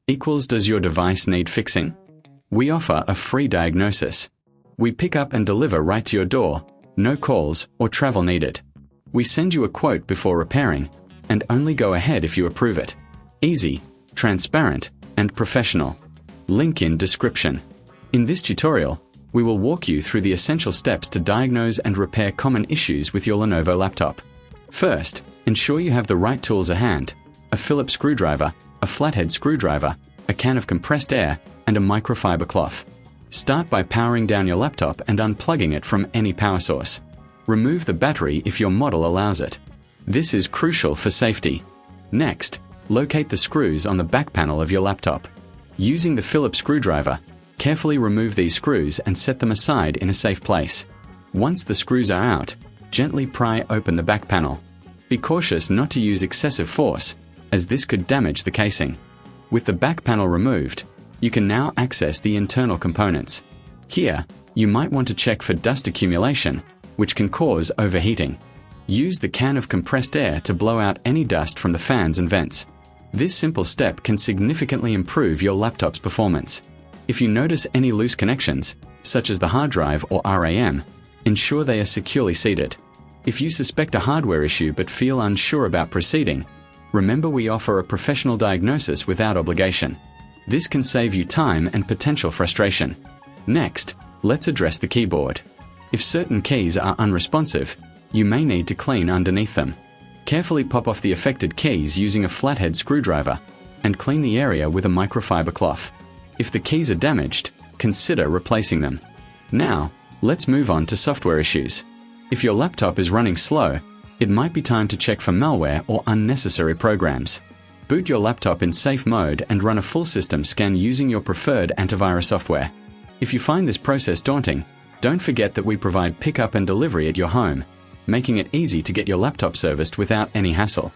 equals does your device need fixing? We offer a free diagnosis. We pick up and deliver right to your door, no calls or travel needed. We send you a quote before repairing, and only go ahead if you approve it. Easy, transparent, and professional. Link in description. In this tutorial, we will walk you through the essential steps to diagnose and repair common issues with your Lenovo laptop. First, ensure you have the right tools at hand: a Phillips screwdriver, a flathead screwdriver, a can of compressed air, and a microfiber cloth. Start by powering down your laptop and unplugging it from any power source. Remove the battery if your model allows it. This is crucial for safety. Next, locate the screws on the back panel of your laptop. Using the Phillips screwdriver, carefully remove these screws and set them aside in a safe place. Once the screws are out, gently pry open the back panel. Be cautious not to use excessive force, as this could damage the casing. With the back panel removed, you can now access the internal components. Here, you might want to check for dust accumulation, which can cause overheating. Use the can of compressed air to blow out any dust from the fans and vents. This simple step can significantly improve your laptop's performance. If you notice any loose connections, such as the hard drive or RAM, ensure they are securely seated. If you suspect a hardware issue but feel unsure about proceeding, remember we offer a professional diagnosis without obligation. This can save you time and potential frustration. Next, let's address the keyboard. If certain keys are unresponsive, you may need to clean underneath them. Carefully pop off the affected keys using a flathead screwdriver and clean the area with a microfiber cloth. If the keys are damaged, consider replacing them. Now, let's move on to software issues. If your laptop is running slow, it might be time to check for malware or unnecessary programs. Boot your laptop in safe mode and run a full system scan using your preferred antivirus software. If you find this process daunting, don't forget that we provide pickup and delivery at your home, making it easy to get your laptop serviced without any hassle.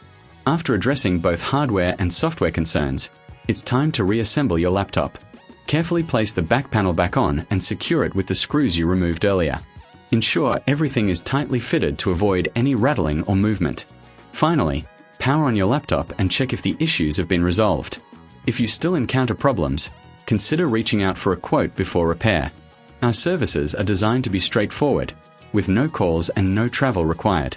After addressing both hardware and software concerns, it's time to reassemble your laptop. Carefully place the back panel back on and secure it with the screws you removed earlier. Ensure everything is tightly fitted to avoid any rattling or movement. Finally, power on your laptop and check if the issues have been resolved. If you still encounter problems, consider reaching out for a quote before repair. Our services are designed to be straightforward, with no calls and no travel required.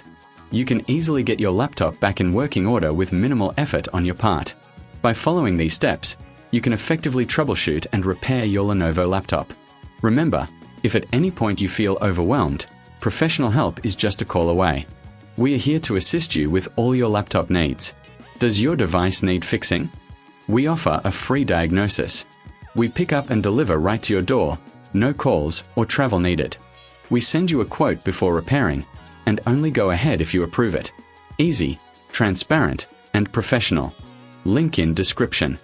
You can easily get your laptop back in working order with minimal effort on your part. By following these steps, you can effectively troubleshoot and repair your Lenovo laptop. Remember, if at any point you feel overwhelmed, professional help is just a call away. We are here to assist you with all your laptop needs. Does your device need fixing? We offer a free diagnosis. We pick up and deliver right to your door, no calls or travel needed. We send you a quote before repairing, and only go ahead if you approve it. Easy, transparent, and professional. Link in description.